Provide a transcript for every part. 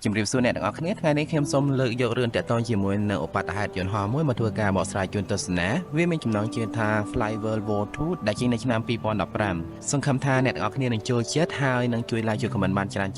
ជំរាបសួរអ្នកទាំងអស់គ្នាថ្ងៃនេះខ្ញុំសូមលើកយករឿងតាក់ទងជាមួយនឹងឧបតហេតុយន្តហោះមួយមកធ្វើការបកស្រាយជូនទស្សនាវាមានចំណងជើងថា Fly World War II ដែលចេញនៅឆ្នាំ2015សង្ឃឹមថាអ្នកទាំងអស់គ្នានឹងចូលចិត្តហើយនឹងជួយ like ជួយ comment បានច្រើន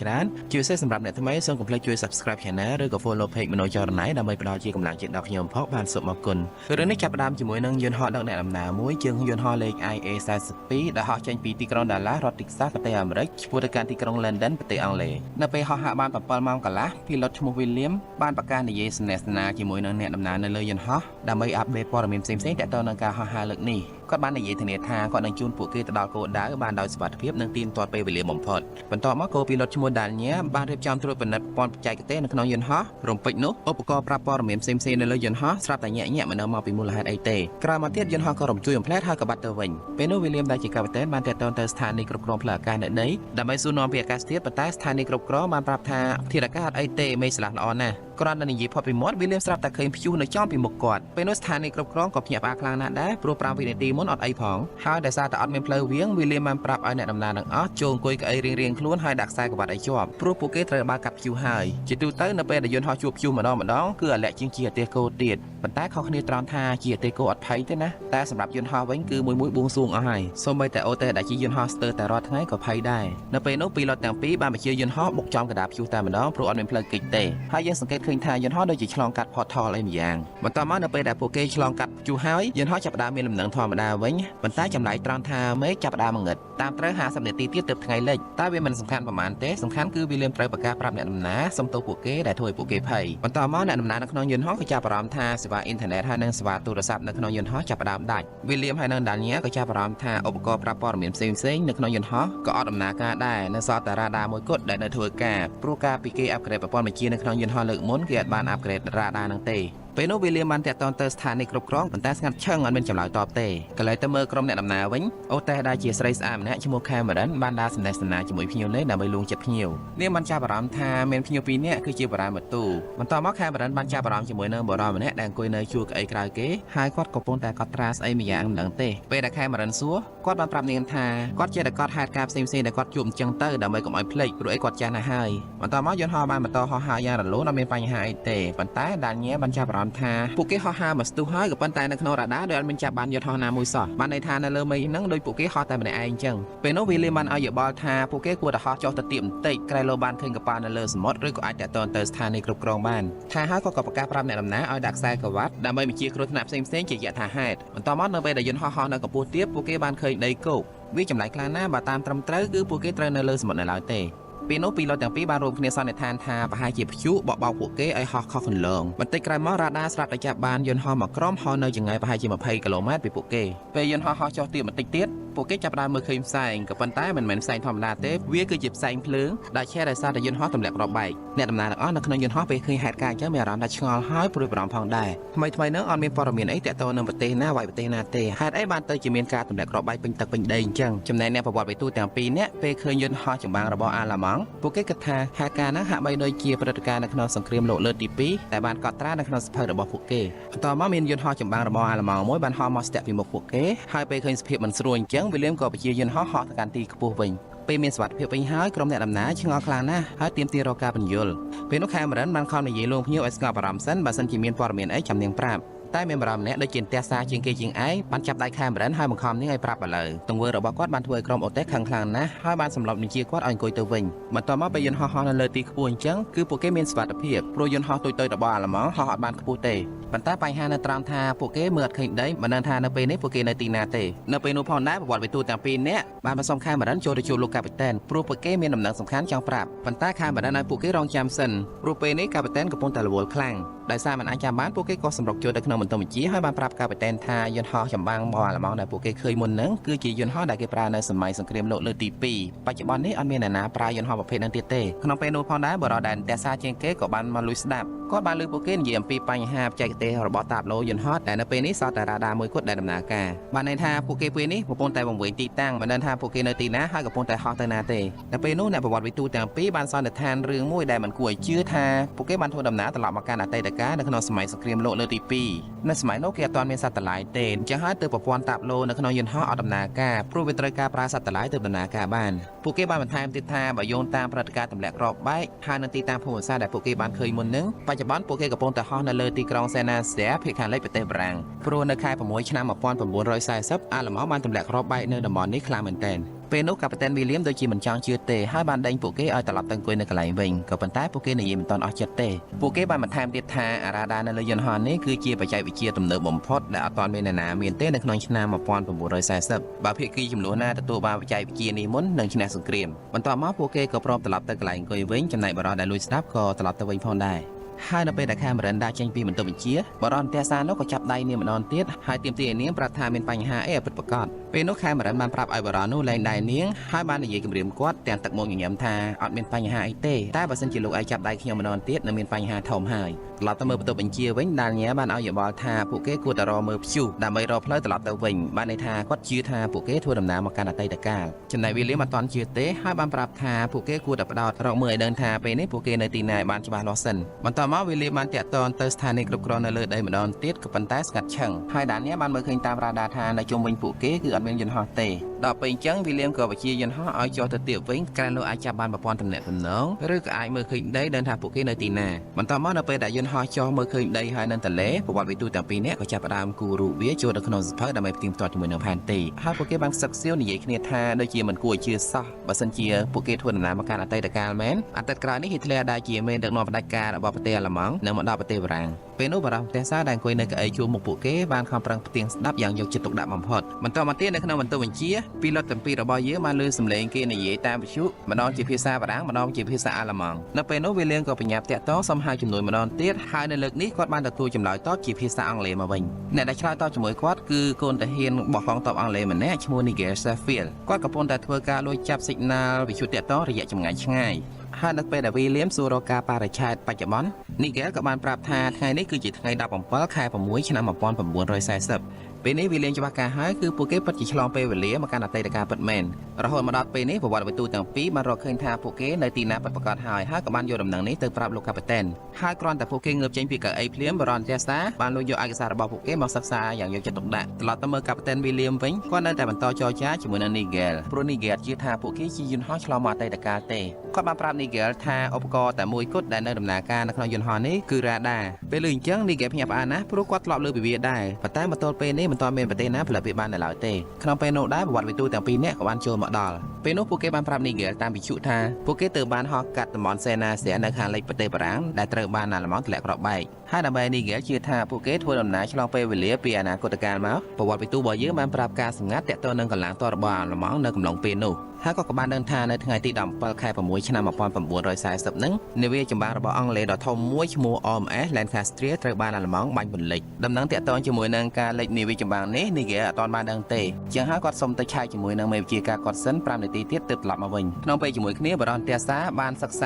ជាពិសេសសម្រាប់អ្នកថ្មីសូមកុំភ្លេចជួយ subscribe channel ឬក៏ follow page មនោចរណ័យដើម្បីផ្ដល់ជាកម្លាំងចិត្តដល់ខ្ញុំផងបានសូមអរគុណរឿងនេះចាប់ផ្ដើមជាមួយនឹងយន្តហោះដឹកអ្នកដំណើរមួយជើងយន្តហោះលេខ IA-42 ដែលហោះចេញពីទីក្រុង Dallas រដ្ឋ Texas ប្រទេសអាមេរិកឆ្ពោះទៅកាន់ទីក្រុង London ប្រទេសអង់គ្លេសនៅពេលហោះហើរបាន7ម៉ោងកន្លះ pilot ឈ្មោះ William បានប្រកាសនិយាយសនាសនាជាមួយនឹងអ្នកដំណើរនៅលើយន្តហោះដើម្បីអាប់ដេតព័ត៌មានផ្សេងៗទាក់ទងនឹងការហោះហើរលើកនេះគាត់បាននិយាយធានាថាគាត់នឹងជូនពួកគេទៅដល់គោលដៅបានដោយសុវត្ថិភាពនិងទៀងទាត់ពេលវេលាបំផុតបន្ទាប់មកគោ pilot ឈ្មោះ Daniel បានរៀបចំត្រួតពិនិត្យព័ន្ធបច្ចេកទេសនៅក្នុងយន្តហោះរំពេចនោះឧបករណ៍ប្រាប់ព័ត៌មានផ្សេងៗនៅលើយន្តហោះស្រាប់តែញាក់មិនដឹងមកពីមូលហេតុអីទេក្រោយមកទៀតយន្តហោះក៏រំជួយបំផ្លែតហើយក៏បាត់ទៅវិញពេលនោះ William ដែលជាកាប៉ីតែនបានទាក់ទងទៅស្ថានីយ៍គ្រប់គ្រងផ្លូវអាកាសនៅដីដើម្បីសួរនាំពីអាកាសធាតុប៉ុន្តែស្ថានីយ៍គ្រប់គ្រងបានប្រាប់ថាធាតុអាកាសអត់អីទេមេឃស្លាស់ល្អណាស់គ្រាន់តែនិយាយផុតពីមាត់ William ស្រាប់តែឃើញព្យុះនៅចំពីមុខគាត់ពេលនោះស្ថានីយ៍គ្រប់គ្រងក៏ភ្ញាក់ផ្អើលខ្លាំងណាស់ដែរព្រោះ5វិនាទីមុនអត់អីផងហើយដោយសារតែអត់មានផ្លូវវាង William បានប្រាប់ឲ្យអ្នកដំណើរទាំងអស់ចូលអង្គុយក្អីរៀងៗខ្លួនហើយដាក់ខ្សែក្រវ៉ាត់ឲ្យជាប់ព្រោះពួកគេត្រូវបើកកាត់ព្យុះហើយជាទូទៅនៅពេលដែលយន្តហោះជួបព្យុះម្ដងគឺអាលាក់ជាងជាអាទេសគោទៀតប៉ុន្តែខុសគ្នាត្រង់ថាជាអាទេសគោអត់ភ័យទេណាតែសម្រាប់យន្តហោះវិញគឺមួយបួងសួងអស់ហើយសូម្បីតែអូទេដែលជាយន្តហោះស្ទើរតែរាល់ថ្ងៃក៏ភ័យដែរនៅពេលនោះpilotទាំងពីរបានបញ្ជាយន្តហោះបុកចំកណ្ដាលព្យុះតែម្ដងព្រោះអត់មានផ្លូវគេចទេហើយយើងសង្កេតឃើញថាយន្តហោះដូចជាឆ្លងកាត់ portal អីម្យ៉ាងបន្ទាប់មកនៅពេលដែលពួកគេឆ្លងកាត់ព្យុះហើយយន្តហោះចាប់ផ្ដើមមានលំនឹងធម្មតាវិញប៉ុន្តែចម្លែកត្រង់ថាមេឃចាប់ផ្ដើមងឹតតាមត្រូវ50នាទីទៀតទើបថ្ងៃលិចតែវាមិនសំខាន់ប៉ុន្មានទេសំខាន់គឺ William ត្រូវប្រកាសប្រាប់អ្នកដំណើរសុំទោសពួកគេដែលធ្វើឲ្យពួកគេភ័យបន្តមកអ្នកដំណើរនៅក្នុងយន្តហោះក៏ចាប់អារម្មណ៍ថាសេវាអ៊ីនធឺណិតហើយនិងសេវាទូរស័ព្ទនៅក្នុងយន្តហោះចាប់ផ្ដើមដាច់ William ហើយនិង Daniel ក៏ចាប់អារម្មណ៍ថាឧបករណ៍ប្រាប់ព័ត៌មានផ្សេងៗនៅក្នុងយន្តហោះក៏អត់ដំណើរការដែរនៅសល់តែរ៉ាដាមួយគត់ដែលនៅធ្វើការព្រោះការពីគេអាប់ក្រេតប្រព័ន្ធបញ្ជានៅក្នុងយន្តហោះលើកមុនគេអត់បានអាប់ក្រេតរ៉ាដានឹងទេពេលនោះ William បានតាក់ទងទៅស្ថានីយ៍គ្រប់គ្រងប៉ុន្តែស្ងាត់ឈឹងអត់មានចម្លើយតបទេកន្លែងទៅមើលក្រុមអ្នកដំណើរវិញអូតេដែលជាស្រីស្អាតម្នាក់ឈ្មោះ Cameron បានដើរសំណេះសំណាលជាមួយភ្ញៀវលេដើម្បីលួងចិត្តភ្ញៀវនាងបានចាប់អារម្មណ៍ថាមានភ្ញៀវពីរនាក់គឺជាបារាមទូបន្ទាប់មក Cameron បានចាប់អារម្មណ៍ជាមួយនឹងបុរសម្នាក់ដែលអង្គុយនៅជួរក្អីក្រៅគេហើយគាត់កំពុងតែកត់ត្រាស្អីម្យ៉ាងមិនដឹងទេពេលដែល Cameron សួរគាត់បានប្រាប់នាងថាគាត់ចេះតែកត់ហេតុការណ៍ផ្សេងៗដែលគាត់ជួបអញ្ចឹងទៅដើម្បីកុំឲ្យភ្លេចព្រោះអីគាត់ចាស់ណាស់ហើយបន្ទាប់មកយន្តហោះបានបន្តហោះហើរយ៉ាងរលូនអត់មានបញ្ហាអីទេប៉ុន្តែ Daniel បានចាប់អារម្មណ៍ថាពួកគេហោះហើរមកស្ទុះហើយក៏ប៉ុន្តែនៅក្នុងរ៉ាដាដោយអត់មានចាប់បានយន្តហោះណាមួយសោះបានន័យថានៅលើមេឃហ្នឹងដោយពួកគេហោះតែម្នាក់ឯងអញ្ចឹងពេលនោះ William បានឲ្យយោបល់ថាពួកគេគួរតែហោះចុះទៅទាបបន្តិចក្រែលោបានឃើញកប៉ាល់នៅលើសមុទ្រឬក៏អាចតាក់ទងទៅស្ថានីយ៍គ្រប់គ្រងបានថាហើយក៏ប្រកាសប្រាប់អ្នកដំណើរឲ្យដាក់ខ្សែក្រវ៉ាត់ដើម្បីបញ្ជាគ្រោះថ្នាក់ផ្សេងៗជាយថាហេតុបន្ទាប់មកនៅពេលដែលយន្តហោះហោះនៅកម្ពស់ទាបពួកគេបានឃើញដីគោកវាចម្លែកខ្លាំងណាស់បើតាមត្រឹមត្រូវគឺពួកគេត្រូវនៅលើសមុទ្រនៅឡើយទេពេលនោះpilotទាំងពីរបានរួមគ្នាសន្និដ្ឋានថាប្រហែលជាព្យុះបោកបោកពួកគេឲ្យហោះខុសគន្លងបន្តិចក្រោយមករ៉ាដាស្រាប់តែចាប់បានយន្តហោះមួយក្រុមហោះនៅចម្ងាយប្រហែលជា20គីឡូម៉ែត្រពីពួកគេពេលយន្តហោះហោះចុះទាបបន្តិចទៀតពួកគេចាប់ផ្ដើមមើលឃើញផ្សែងក៏ប៉ុន្តែមិនមែនផ្សែងធម្មតាទេវាគឺជាផ្សែងភ្លើងដែលឆេះដោយសារតែយន្តហោះទម្លាក់គ្រាប់បែកអ្នកដំណើរទាំងអស់នៅក្នុងយន្តហោះពេលឃើញហេតុការណ៍អញ្ចឹងមានអារម្មណ៍ថាឆ្ងល់ហើយព្រួយបារម្ភផងដែរថ្មីហ្នឹងអត់មានព័ត៌មានអីទាក់ទងនឹងប្រទេសណាវាយប្រទេសណាទេហេតុអីបានទៅជាមានការទម្លាក់គ្រាប់បែកពេញទឹកពេញដីអញ្ចឹងចំណែកអ្នកប្រវត្តិវិទូទាំងពីរនាក់ពេលឃើញយន្តហោះចម្បាំងរបស់អាឡម៉ង់ពួកគេគិតថាហេតុការណ៍ហ្នឹងហាក់បីដូចជាព្រឹត្តិការណ៍នៅក្នុងសង្គ្រាមលោកលើកទី2ដែលបានកត់ត្រានៅក្នុងសភៅរបស់ពួកគេបន្តមកមានយន្តហោះចម្បាំងរបស់អាឡម៉ង់មួយបានហោះមកស្ទាក់ពីមុខពួកគេហើយពេលឃើញសភាពមិនស្រួលអញ្ចឹង William ក៏បញ្ជាយន្តហោះហោះទៅកាន់ទីខ្ពស់វិញពេលមានសុវត្ថិភាពវិញហើយក្រុមអ្នកដំណើរឆ្ងល់ខ្លាំងណាស់ហើយទាមទាររកការពន្យល់ពេលនោះ Cameron បានខំនិយាយលួងភ្ញៀវឲ្យស្ងប់អារម្មណ៍សិនបើសិនជាមានព័ត៌មានអីចាំនាងប្រាប់តែមានបារម្ភម្នាក់ដូចជាផ្ទះសារជាងគេជាងឯងបានចាប់ដៃ Cameron ហើយបង្ខំនាងឲ្យប្រាប់ឥឡូវទង្វើរបស់គាត់បានធ្វើឲ្យក្រុមអូតេខឹងខ្លាំងណាស់ហើយបានសម្លប់បញ្ជាគាត់ឲ្យអង្គុយទៅវិញបន្ទាប់មកពេលយន្តហោះហោះនៅលើទីខ្ពស់អញ្ចឹងគឺពួកគេមានសុវត្ថិភាពព្រោះយន្តហោះតូចៗរបស់អាឡម៉ង់ហោះអត់បានខ្ពស់ទេប៉ុន្តែបញ្ហានៅត្រង់ថាពួកគេមើលអត់ឃើញដីមិនដឹងថានៅពេលនេះពួកគេនៅទីណាទេនៅពេលនោះផងដែរប្រវត្តិវិទូទាំងពីរនាក់បានបន្សុំ Cameron ចូលទៅជួបលោកកាប៉ីតែនព្រោះពួកគេមានដំណឹងសំខាន់ចង់ប្រាប់ប៉ុន្តែ Cameron ឲ្យពួកគេរងចាំសិនព្រោះពេលនេះកាប៉ីតែនកំពុងតែរវល់ខ្លាំងដោយសារមិនអាចចាំបានពួកគេក៏សម្រុកចូលទៅក្នុងបន្ទប់បញ្ជាហើយបានប្រាប់កាប៉ីតែនថាយន្តហោះចម្បាំងរបស់អាឡម៉ង់ដែលពួកគេឃើញមុនហ្នឹងគឺជាយន្តហោះដែលគេប្រើនៅសម័យសង្គ្រាមលោកលើកទី2បច្ចុប្បន្ននេះអត់មានអ្នកណាប្រើយន្តហោះប្រភេទហ្នឹងទៀតទេក្នុងពេលនោះផងដែរបរិបទដែលផ្ទះសារជាងគេក៏បានមកលួចស្ដាប់ គាត់បានលើកពួកគេនិយាយអំពីបញ្ហាបច្ចេកទេសរបស់តាបឡូយន្តហោះដែលនៅពេលនេះសតតែរ៉ាដាមួយគត់ដែលដំណើរការបានន័យថាពួកគេពេលនេះកំពុងតែបង្វែងទីតាំងមិនដឹងថាពួកគេនៅទីណាហើយកំពុងតែហោះទៅណាទេនៅពេលនោះអ្នកប្រវត្តិវិទូទាំងពីរបានសន្និដ្ឋានរឿងមួយដែលមិនគួរឲ្យជឿថាពួកគេបានធ្វើដំណើរត្រឡប់មកកាន់អតីតកាលនៅក្នុងសម័យសង្គ្រាមលោកលើកទី2នៅសម័យនោះគេអត់ទាន់មានសាតឡៃទេអញ្ចឹងហើយទើបប្រព័ន្ធតាបឡូនៅក្នុងយន្តហោះអត់ដំណើរការព្រោះវាត្រូវការប្រើសាតឡៃទើបដំណើរការបានពួកគេបានបន្ថែមទៀតថាបើយោងតាមព្រឹត្តិការណ៍ទម្លាក់គ្រាប់បែកហើយនៅទីតាំងភូមិសាស្ត្រដែលពួកគេបានឃើញមុននឹងបច្ចុប្បន្នពួកគេកំពុងតែហោះនៅលើទីក្រុងសេណាសៀភាគខាងលិចប្រទេសបារាំងព្រោះនៅខែ6ឆ្នាំ1940អាល្លឺម៉ង់បានទម្លាក់គ្រាប់បែកនៅតំបន់នេះខ្លាំងមែនទែនពេលនោះកាប៉ាតេនវីលៀមដូចជាមិនចង់ជឿទេហើយបានដេញពួកគេឲ្យត្រឡប់ទៅអង្គុយនៅកន្លែងវិញក៏ប៉ុន្តែពួកគេនិយាយមិនទាន់អស់ចិត្តទេពួកគេបានបន្ថែមទៀតថាអារ៉ាដានៅលើយន្តហោះនេះគឺជាបច្ចេកវិទ្យាទំនើបបំផុតដែលអត់ទាន់មានអ្នកណាមានទេនៅក្នុងឆ្នាំ1940បើភាគីចំនួនណាទទួលបានបច្ចេកវិទ្យានេះមុននឹងឈ្នះសង្គ្រាមបន្ទាប់មកពួកគេក៏ព្រមត្រឡប់ទៅកន្លែងអង្គុយវិញចំណែកបរិសដែលលួចស្ដាប់ក៏ត្រឡប់ទៅវិញផងដែរហើយនៅពេលដែលខេមរិនដើរចេញពីបន្ទប់បញ្ជាបរិសទះសានោះក៏ចាប់ដៃនាងម្ដងទៀតហើយទាមទារឲ្យនាងប្រាប់ថាមានបញ្ហាអីឲ្យពិតប្រាកដពេលនោះខេមរិនបានប្រាប់ឲ្យបរិសនោះលែងដៃនាងហើយបាននិយាយគំរាមគាត់ទាំងទឹកមុខញញឹមថាអត់មានបញ្ហាអីទេតែបើសិនជាលោកឯងចាប់ដៃខ្ញុំម្ដងទៀតនឹងមានបញ្ហាធំហើយត្រឡប់ទៅមើលបន្ទប់បញ្ជាវិញដាលញ៉ាបានឲ្យយោបល់ថាពួកគេគួរតែរកមើលព្យុះដើម្បីរកផ្លូវត្រឡប់ទៅវិញបានន័យថាគាត់ជឿថាពួកគេធ្វើដំណើរមកកាន់អតីតកាលចំណែកវីលៀមអត់ទាន់ជឿទេហើយបានប្រាប់ថាពួកគេគួរតែផ្ដោតរកមើលឲ្យដឹងថាពេលនេះពួកគេនៅទីណាឲ្យបានច្បាស់លាស់សិនបន្ទាប់មកវីលៀមបានតាក់ទងទៅស្ថានីយ៍គ្រប់គ្រងនៅលើដីម្ដងទៀតក៏ប៉ុន្តែស្ងាត់ឈឹងហើយដានញ៉ាបានមើលឃើញតាមរ៉ាដាថានៅជុំវិញពួកគេគឺអត់មានយន្តហោះទេដល់ពេលអញ្ចឹងវីលៀមក៏បញ្ជាយន្តហោះឲ្យចុះទៅទៀតវិញក្រែលោកអាចចាប់បានប្រព័ន្ធទំនាក់ទំនងឬក៏អាចមើលឃើញដីដឹងថាពួកគេនៅទីណាបន្ទាប់មកនៅពេលដែលយន្តហោះចុះមើលឃើញដីហើយនៅទន្លេប្រវត្តិវិទូទាំងពីរនាក់ក៏ចាប់ផ្ដើមគូររូបវាចូលទៅក្នុងសភៅដើម្បីផ្ទៀងផ្ទាត់ជាមួយនឹងផែនទីហើយពួកគេបានសឹកសៀវនិយាយគ្នាថាដូចជាមិនគួរឲ្យជឿសោះបើសិនជាពួកគេធ្វើដំណើរមកកាន់អតីតកាលមែនអតីតក្រោយនេះហ៊ីតលែរដែលជាមេដឹកនាំផ្ដាច់ការរបស់ប្រទេសអាល្លឺម៉ង់នៅមកដល់ប្រទេសបារាំងពេលនោះបារម្ភផ្ទះសាដែលអង្គុយនៅកៅអីជួរមុខពួកគេបានខំប្រឹងផ្ទៀងស្ដាប់យ៉ាងយកចិត្តទុកដាក់បំផុតបន្តមកទៀតនៅក្នុងបន្ទប់បញ្ជាពីលុតទាំងពីររបស់យើងបានលើសំឡេងគេនិយាយតាមវិទ្យុម្ដងជាភាសាបារាំងម្ដងជាភាសាអាល្លឺម៉ង់នៅពេលនោះវីលៀមក៏បញ្ញាប់តាក់ទងសុំហៅជំនួយម្ដងទៀតហើយនៅលើកនេះគាត់បានទទួលចម្លើយតបជាភាសាអង់គ្លេសមកវិញអ្នកដែលឆ្លើយតបជាមួយគាត់គឺកូនតាហ៊ានរបស់កងទ័ពអង់គ្លេសម្នាក់ឈ្មោះ Nigel Sheffield គាត់កំពុងតែធ្វើការលួចចាប់សិក្នាលវិទ្យុតាក់ទងរយៈចម្ងាយឆ្ងាយហើយនៅពេលដែលវីលៀមសួររកការបរិច្ឆេទបច្ចុប្បន្ន Nigel ក៏បានប្រាប់ថាថ្ងៃនេះគឺជាថ្ងៃ17ខែ6ឆ្នាំ1940ពេលនេះវីលៀមច្បាស់ការហើយគឺពួកគេពិតជាឆ្លងពេលវេលាមកកាន់អតីតកាលពិតមែនរហូតមកដល់ពេលនេះប្រវត្តិវិទូទាំងពីរបានរកឃើញថាពួកគេនៅទីណាពិតប្រាកដហើយក៏បានយកដំណឹងនេះទៅប្រាប់លោកកាប៉ាតេនហើយគ្រាន់តែពួកគេងើបចេញពីកៅអីភ្លាមបរិយាសាបានលួចយកឯកសាររបស់ពួកគេមកសិក្សាយ៉ាងយកចិត្តទុកដាក់ត្រឡប់ទៅមើលកាប៉ាតេនវីលៀមវិញគាត់នៅតែបន្តចរចាជាមួយនឹង Nigel ព្រោះ Nigel ជឿថាពួកគេជាយន្តហោះឆ្លងមកអតីតកាលទេគាត់បានប្រាប់ Nigel ថាឧបករណ៍តែមួយគត់ដែលនៅដំណើរការនៅក្នុងយន្តហោះនេះគឺរ៉ាដាពេលឮអញ្ចឹង Nigel ភ្ញាក់ផ្អើលណាស់ព្រោះគាត់ធ្លាប់លើពីវាដែរប៉ុន្តែមកទល់ពេលនេះមិនទាន់មានប្រទេសណាផលិតវាបាននៅឡើយទេក្នុងពេលនោះដែរប្រវត្តិវិទូទាំងពីរនាក់ក៏បានចូលមកដល់ពេលនោះពួកគេបានប្រាប់ Nigel តាមវិទ្យុថាពួកគេទើបបានហោះកាត់តំបន់សេណាសៀនៅខាងលិចប្រទេសបារាំងដែលត្រូវបានអាល្លឺម៉ង់ទម្លាក់គ្រាប់បែកហើយដើម្បី Nigel ជឿថាពួកគេធ្វើដំណើរឆ្លងពេលវេលាពីអនាគតកាលមកប្រវត្តិវិទូរបស់យើងបានប្រាប់ការសម្ងាត់ទាក់ទងនឹងកម្លាំងទ័ពរបស់អាល្លឺម៉ង់នៅកំឡុងពេលនោះហើយក៏បានដឹងថានៅថ្ងៃទី17ខែ6ឆ្នាំ1940ហ្នឹងនាវាចម្បាំងរបស់អង់គ្លេសដ៏ធំមួយឈ្មោះ RMS Lancaster ត្រូវបានអាល្លឺម៉ង់បាញ់បន្លិចដំណឹងទាក់ទងជាមួយនឹងការលិចនាវាចម្បាំងនេះ Nigel អត់ទាន់បានដឹងទេជាងហើយគាត់សុំទៅឆែកជាមួយនឹងមេវិជាការគាត់សិន5នាទីទៀតទើបត្រឡប់មកវិញក្នុងពេលជាមួយគ្នាបរិយាសាបានសិក្សា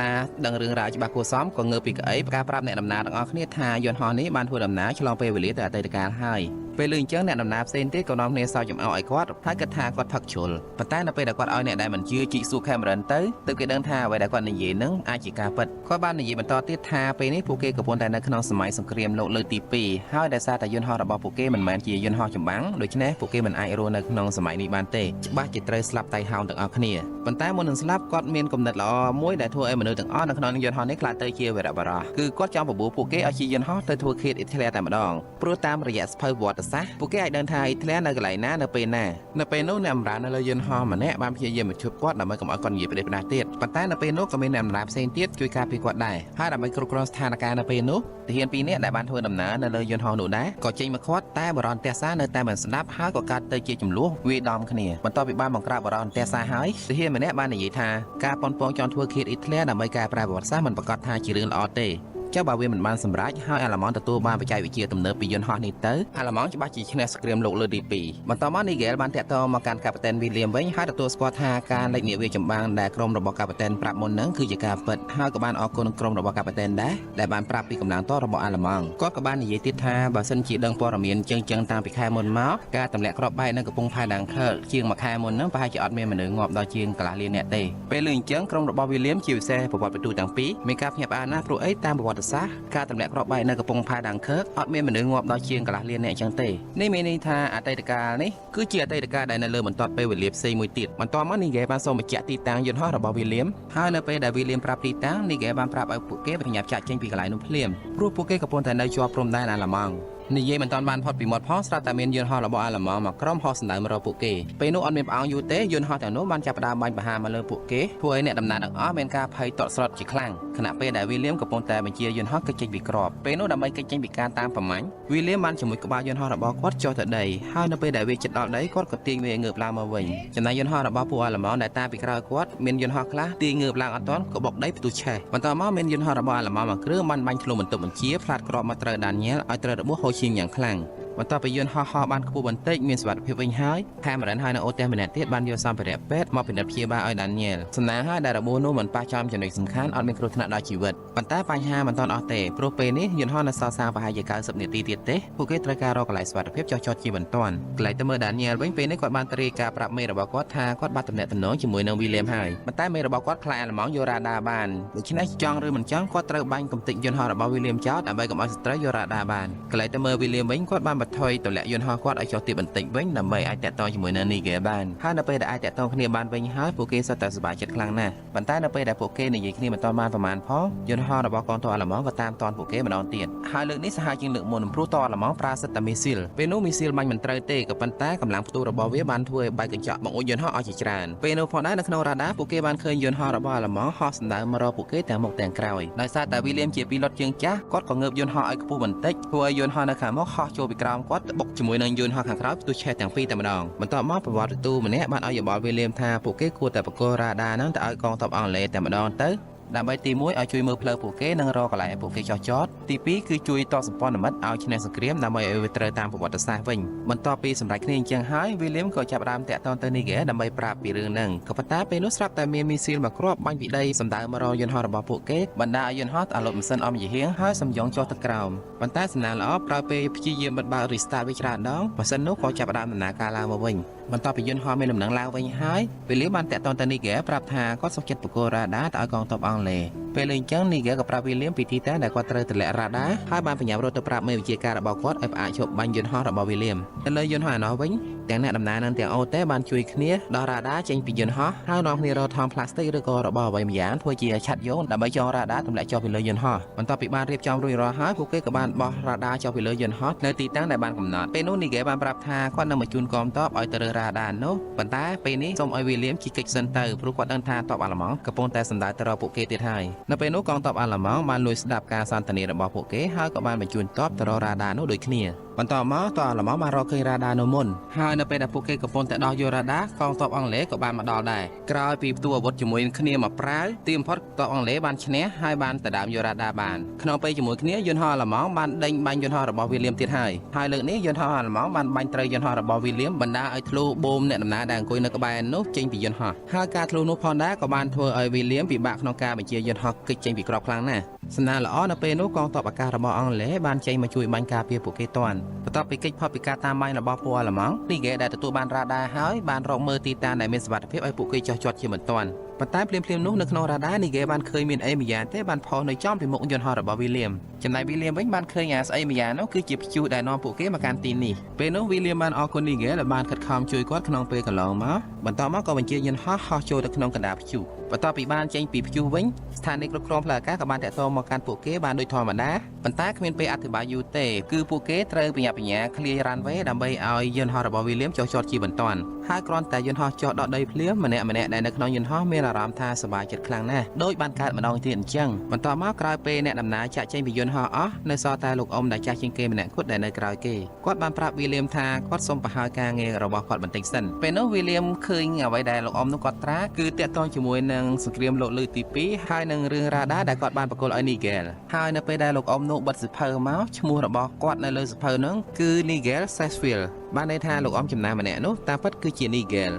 ដឹងរឿងរ៉ាវច្បាស់គួរសមក៏ងើបពីកៅអីការប្រាប់អ្នកដំណើរទាំងអស់គ្នាថាយន្តហោះនេះបានធ្វើដំណើរឆ្លងពេលវេលាទៅអតីតកាលហើយពេលលឺអញ្ចឹងអ្នកដំណើរផ្សេងទៀតក៏នាំគ្នាសើចចំអោឲ្យគាត់ហើយគិតថាគាត់ផឹកជ្រុលប៉ុន្តែនៅពេលដែលគាត់ឲ្យអ្នកដែលមិនជឿជីកសួរខេមរិនទៅទើបគេដឹងថាអ្វីដែលគាត់និយាយនឹងអាចជាការពិតគាត់បាននិយាយបន្តទៀតថាពេលនេះពួកគេកំពុងតែនៅក្នុងសម័យសង្គ្រាមលោកលើកទី2ហើយដោយសារតែយន្តហោះរបស់ពួកគេមិនមែនជាយន្តហោះចម្បាំងដូច្នេះពួកគេមិនអាចរស់នៅក្នុងសម័យនេះបានទេច្បាស់ជាត្រូវស្លាប់តៃហោងទាំងអស់គ្នាប៉ុន្តែមុននឹងស្លាប់គាត់មានគំនិតល្អមួយដែលធ្វើឲ្យមនុស្សទាំងអស់នៅក្នុងយន្តហោះនេះខ្លាចទៅជាវីរបុរសគឺគាត់ចង់បបួលពួកគេឲ្យជាយន្តហោះទៅធ្វើឃាតអ៊ីតាលីតែម្ដងព្រោះតាមរយៈសភៅប្រវត្តិសាស្ត្រពួកគេអាចដឹងថាអ៊ីតាលីនៅកន្លែងណានៅពេលណានៅពេលនោះអ្នកបម្រើនៅលើយន្តហោះម្នាក់បានព្យាយាមជួបគាត់ដើម្បីកុំឲ្យគាត់និយាយប្រទេសផ្ដាស់ទៀតប៉ុន្តែនៅពេលនោះក៏មានអ្នកបម្រើផ្សេងទៀតជួយការពារគាត់ដែរហើយដើម្បីគ្រប់គ្រងស្ថានភាពនៅពេលនោះទាហាន2នាក់ដែលបានធ្វើដំណើរនៅលើយន្តហោះនោះដែរក៏ចេញមកខាត់តែបរិយាសានៅតែមិនស្ដាប់ហើយក៏កើតទៅជាចំនួនវាយដំគ្នាបន្ទាប់ពីបានបង្ក្រាបបរិយាសាហើយទាហានម្នាក់បាននិយាយថាការប៉ុនប៉ងចង់ធ្វើឃាតអ៊ីតាលីដើម្បីកែប្រែប្រវត្តិសាស្ត្រមិនប្រកាសថាជារឿងល្អទេ ចុះបើវាមិនបានសម្រេចហើយអាឡម៉ង់ទទួលបានបច្ចេកវិទ្យាទំនើបពីយន្តហោះនេះទៅអាឡម៉ង់ច្បាស់ជាឈ្នះសង្គ្រាមលោកលើកទី2បន្តមកនីហ្គេលបានតាក់ទងមកកាន់កាប៉ាតេនវីលៀមវិញហើយទទួលស្គាល់ថាការលេចនាវាចម្បាំងដែលក្រុមរបស់កាប៉ាតេនប្រាប់មុននឹងគឺជាការពិតហើយក៏បានអរគុណក្រុមរបស់កាប៉ាតេនដែរដែលបានប្រាប់ពីកម្លាំងទ័ពរបស់អាឡម៉ង់គាត់ក៏បាននិយាយទៀតថាបើសិនជាដឹងព័ត៌មានចឹងតាំងពីខែមុនមកការទម្លាក់គ្រាប់បែកនៅកំពង់ផែដាំងខើជាងមួយខែមុនហ្នឹងប្រហែលជាអត់មានមនុស្សងាប់ដល់ជាងកន្លះលានអ្នកទេពេលលឺអញ្ចឹងក្រុមរបស់វីលៀមជាពិសេសប្រវត្តិបន្ទូទាំងពីរមានការភ្ញាក់ផ្អើលណាស់ព្រោះអីតាមប្រវត្តិសាស្ត្រការទម្លាក់គ្រាប់បែកនៅកំពង់ផែដាំងខើអត់មានមនុស្សងាប់ដល់ជាងកន្លះលានអ្នកអញ្ចឹងទេនេះមានន័យថាអតីតកាលនេះគឺជាអតីតកាលដែលនៅលើបន្ទាត់ពេលវេលាផ្សេងមួយទៀតបន្តមកនីហ្គេបានសូមបញ្ជាក់ទីតាំងយន្តហោះរបស់វីលៀមហើយនៅពេលដែលវីលៀមប្រាប់ទីតាំងនីហ្គេបានប្រាប់ឲ្យពួកគេប្រញាប់ចាក់ចេញពីកន្លែងនោះភ្លាមព្រោះពួកគេកំពុងតែនៅជាប់ព្រំដែនអាឡម៉ង់និយាយមិនតាន់បានផុតពីមាត់ផងស្រាប់តែមានយន្តហោះរបស់អាឡម៉ង់មកក្រុមហោះសម្ដៅមករកពួកគេពេលនោះអត់មានប្រអងយូរទេយន្តហោះទាំងនោះបានចាប់ផ្ដើមបាញ់ប្រហារមកលើពួកគេធ្វើឲ្យអ្នកដំណើរទាំងអស់មានការភ័យតក់ស្លុតជាខ្លាំងខណៈពេលដែលវីលៀមកំពុងតែបញ្ជាយន្តហោះគេចចេញពីក្របពេលនោះដើម្បីគេចចេញពីការតាមប្រមាញ់វីលៀមបានជាមួយក្បាលយន្តហោះរបស់គាត់ចុះទៅដីហើយនៅពេលដែលវាជិតដល់ដីគាត់ក៏ទាញវាងើបឡើងមកវិញចំណែកយន្តហោះរបស់ពួកអាឡម៉ង់ដែលតាមពីក្រោយគាត់មានយន្តហោះខ្លះទាញងើបឡើងអត់ទាន់ក៏បុកដីផ្ទុះឆេះបន្តមកមានយន្តហោះរបស់អាឡម៉ង់មួយគ្រឿងបានបាញ់ធ្លុំបន្ទប់បញ្ជាផ្លាតក្របមកត្រូវដានញ៉ែលឲ្យត្រូវរបួសហូរឈាមយ៉ាងខ្លាំងបន្ទាប់ពីយន្តហោះបានខ្ពស់បន្តិចមានសុវត្ថិភាពវិញហើយកាមេរ៉ានហើយនៅអូទះម្នាក់ទៀតបានយកសម្ភារៈពេទ្យមកពិនិត្យព្យាបាលឲ្យដានញ៉ែលសំណាងហើយដែលរបួសនោះមិនប៉ះចំចំណុចសំខាន់អត់មានគ្រោះថ្នាក់ដល់ជីវិតប៉ុន្តែបញ្ហាមិនទាន់អស់ទេព្រោះពេលនេះយន្តហោះនៅសល់សាងប្រហែលជា90នាទីទៀតទេពួកគេត្រូវការរកកន្លែងសុវត្ថិភាពចោះចតជាបន្ទាន់កន្លែងទៅមើលដានញ៉ែលវិញពេលនេះគាត់បានត្រៀមការប្រាប់មេរបស់គាត់ថាគាត់បានទំនាក់ទំនងជាមួយនឹងវីលៀមហើយប៉ុន្តែមេរបស់គាត់ខ្លាចអាឡម៉ង់យករ៉ាដាបានដូច្នេះចង់ឬមិនចង់គាត់ត្រូវបាញ់កំទេចយន្តហោះរបស់វីលៀមចោលដើម្បីកុំឲ្យសត្រូវយករ៉ាដាបានកន្លែងទៅមើលវីលៀមវិញគាត់បានបន្ថយទម្លាក់យន្តហោះគាត់ឲ្យចុះទីបន្តិចវិញដើម្បីអាចតាក់ទងជាមួយនឹងនីហ្គេបានហើយនៅពេលដែលអាចតាក់ទងគ្នាបានវិញហើយពួកគេសុទ្ធតែសប្បាយចិត្តខ្លាំងណាស់ប៉ុន្តែនៅពេលដែលពួកគេនិយាយគ្នាមិនទាន់បានប្រមាណផងយន្តហោះរបស់កងទ័ពអាឡម៉ង់ក៏តាមទាន់ពួកគេម្ដងទៀតហើយលើកនេះសាហាវជាងលើកមុនព្រោះទ័ពអាឡម៉ង់ប្រើសិទ្ធិតែមីស៊ីលពេលនោះមីស៊ីលបាញ់មិនត្រូវទេក៏ប៉ុន្តែកម្លាំងផ្ទុះរបស់វាបានធ្វើឲ្យបែកកញ្ចក់បង្អួចយន្តហោះឲ្យជាច្រើនពេលនោះផងដែរនៅក្នុងរ៉ាដាពួកគេបានឃើញយន្តហោះរបស់អាឡម៉ង់ហោះសម្ដៅមករកពួកគេទាំងមុខទាំងក្រោយដោយសារតែវីលៀមជាពីលុតជើងចាស់គាត់ក៏ងើបយន្តហោះឲ្យខ្ពស់បន្តិចធ្វើឲ្យយន្តហោះនៅខាងមុខហោះចូលពីក្រោមគាត់បុកជាមួយនឹងយន្តហោះខាងក្រោយផ្ទុះឆេះទាំងពីរតែម្ដងបន្ទាប់មកប្រវត្តិទូម្នាក់បានឲ្យយោបល់វីលៀមថាពួកគេគួរតែបកគោរ៉ាដាហ្នឹងទៅឲ្យកងទ័ពអង់គ្លេសតែម្ដងទៅដើម្បីទី1ឲ្យជួយមើលផ្លូវពួកគេនិងរកកន្លែងឲ្យពួកគេចោះចតទី2គឺជួយតសម្ព័ន្ធមិត្តឲ្យឈ្នះសង្គ្រាមដើម្បីឲ្យវាត្រូវតាមប្រវត្តិសាស្ត្រវិញបន្ទាប់ពីសម្រេចគ្នាអញ្ចឹងហើយវីលៀមក៏ចាប់ផ្ដើមតាក់ទងទៅនីហ្គេដើម្បីប្រាប់ពីរឿងហ្នឹងក៏ប៉ុន្តែពេលនោះស្រាប់តែមានមីស៊ីលមកគ្រាប់បាញ់ពីដីសម្ដៅមករកយន្តហោះរបស់ពួកគេបណ្ដាឲ្យយន្តហោះអាលុតម៉ាស៊ីនអមយីហៀងហើយសំយ៉ងចុះទៅក្រោមប៉ុន្តែសំណាងល្អក្រោយពេលព្យាយាមបិទបើក restart វាច្រើនដងម៉ាស៊ីននោះក៏ចាប់ផ្ដើមដំណើរការឡើងមកវិញបន្ទាប់ពីយន្តហោះមានដំណឹងឡើងវិញហើយវីលៀមបានតាក់ទងទៅនីហ្គេប្រាប់ថាគាត់សុខចិត្តបកគោរ៉ាដាទៅឲ្យកងទ័ពអង់គ្លេសពេលលេងចឹងនីហ្គេក៏ប្រាប់វីលៀមពីទីតាំងដែលគាត់ត្រូវទម្លាក់រ៉ាដាហើយបានបញ្ញាប់រត់ទៅប្រាប់មេវិជាការរបស់គាត់ឲ្យផ្អាកឈប់បាញ់យន្តហោះរបស់វីលៀមទៅលើយន្តហោះឯណោះវិញទាំងអ្នកដំណើរនិងទាំងអូតេបានជួយគ្នាដោះរ៉ាដាចេញពីយន្តហោះហើយនាំគ្នារកថង់ផ្លាស្ទិកឬក៏របស់អ្វីម្យ៉ាងធ្វើជាឆាត់យោងដើម្បីចងរ៉ាដាទម្លាក់ចុះពីលើយន្តហោះបន្ទាប់ពីបានរៀបចំរួចរាល់ហើយពួកគេក៏បានបោះរ៉ាដាចុះពីលើយន្តហោះនៅទីតាំងដែលបានកំណត់ពេលនោះនីហ្គេបានប្រាប់ថាគាត់នឹងមកជូនកងទ័ពឲ្យទៅរើសរ៉ាដានោះប៉ុន្តែពេលនេះសូមឲ្យវីលៀមជិះកិច្ចសិនទៅព្រោះគាត់ដឹងថាទ័ពអាឡម៉ង់កំពុងតែសម្ដៅទៅរកពួកគេទៀតហើយនៅពេលនោះកងទ័ពអាឡម៉ង់បានលួចស្ដាប់ការសន្ទនារបស់ពួកគេហើយក៏បានបញ្ជូនទ័ពទៅរករ៉ាដានោះដូចគ្នាបន្តមកទ័ពអាឡម៉ង់បានរកឃើញរ៉ាដានោះមុនហើយនៅពេលដែលពួកគេកំពុងតែដោះយករ៉ាដាកងទ័ពអង់គ្លេសក៏បានមកដល់ដែរក្រោយពីផ្ទុះអាវុធជាមួយគ្នាមកប្រាវទីបំផុតទ័ពអង់គ្លេសបានឈ្នះហើយបានទៅដើមយករ៉ាដាបានក្នុងពេលជាមួយគ្នាយន្តហោះអាឡម៉ង់បានដេញបាញ់យន្តហោះរបស់វីលៀមទៀតហើយលើកនេះយន្តហោះអាឡម៉ង់បានបាញ់ត្រូវយន្តហោះរបស់វីលៀមបណ្ដាឲ្យធ្លុះបូមអ្នកដំណើរដែលអង្គុយនៅក្បែរនោះចេញពីយន្តហោះហើយការធ្លុះនោះផងដែរក៏បានធ្វើឲ្យវីលៀមពិបាកក្នុងការបញ្ជាយន្តហោះគេចចេញពីក្របខ្លាំងណាស់សំណាងល្អនៅពេលនោះកងទ័ពអាកាសរបស់អង់គ្លេសបានចេញមកជួយបាញ់ការពារពួកគេទាន់បន្ទាប់ពីកិច្ចផុតពីការតាមបាញ់របស់ពួកអាឡម៉ង់នីហ្គេដែលទទួលបានរ៉ាដាហើយបានរកមើលទីតាំងដែលមានសុវត្ថិភាពឲ្យពួកគេចោះចតជាបន្ទាន់ប៉ុន្តែភ្លាមៗនោះនៅក្នុងរ៉ាដានីហ្គេបានឃើញមានអីម្យ៉ាងទេបានផុសនៅចំពីមុខយន្តហោះរបស់វីលៀមចំណែកវីលៀមវិញបានឃើញអាស្អីម្យ៉ាងនោះគឺជាព្យុះដែលនាំពួកគេមកកាន់ទីនេះពេលនោះវីលៀមបានអរគុណនីហ្គេដែលបានខិតខំជួយគាត់ក្នុងពេលកន្លងមកបន្តមកក៏បញ្ជាយន្តហោះហោះចូលទៅក្នុងកណ្ដាលព្យុះបន្ទាប់ពីបានចេញពីព្យុះវិញស្ថានីយ៍គ្រប់គ្រងផ្លូវអាកាសក៏បានតាក់ទងមកកាន់ពួកគេបានដូចធម្មតាប៉ុន្តែគ្មានពេលអធិប្បាយយូរទេគឺពួកគេត្រូវបញ្ញាឃ្លាយរ៉ាន់វេដើម្បីឲ្យយន្តហោះរបស់វីលៀមចុះចតជាបន្ទាន់ហើយគ្រាន់តែយន្តហោះចុះដកដីភ្លាមម្នាក់ដែលនៅក្នុងយន្តហោះមានអារម្មណ៍ថាសប្បាយចិត្តខ្លាំងណាស់ដោយបានកើតម្ដងទៀតអញ្ចឹងបន្ទាប់មកក្រោយពេលអ្នកដំណើរចាក់ចេញពីយន្តហោះអស់នៅសល់តែលោកអ៊ំដែលចាស់ជាងគេម្នាក់គត់ដែលនៅក្រោយគេគាត់បានប្រាប់វីលៀមថាគាត់សូមប្រហើការងាររបស់គាត់បន្តិចសិនពេលនោះវីលៀមឃើញអ្វីដែលលោកអ៊ំនោះគាត់ត្រាគឺតាក់ទងជាមួយនឹង នឹងសង្គ្រាមលោកលើកទី2ហើយនឹងរឿងរ៉ាវដែរដែលគាត់បានប្រកល់ឲ្យ Nigel ហើយនៅពេលដែលលោកអ៊ំនោះបិទសៀវភៅមកឈ្មោះរបស់គាត់នៅលើសៀវភៅហ្នឹងគឺ Nigel Saxfield បានន័យថាលោកអ៊ំចំណាំម្នាក់នោះតាមពិតគឺជា Nigel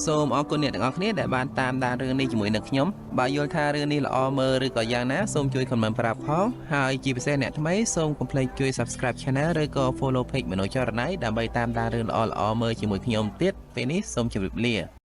សូមអរគុណអ្នកទាំងអស់គ្នាដែលបានតាមដានរឿងនេះជាមួយនឹងខ្ញុំបើយល់ថារឿងនេះល្អមើលឬក៏យ៉ាងណាសូមជួយ comment ប្រាប់ផងហើយជាពិសេសអ្នកថ្មីសូមកុំភ្លេចជួយ subscribe channel ឬក៏ follow page មនោចរណៃដើម្បីតាមដានរឿងល្អៗមើលជាមួយខ្ញុំទៀតពេលនេះសូមជម្រាបលា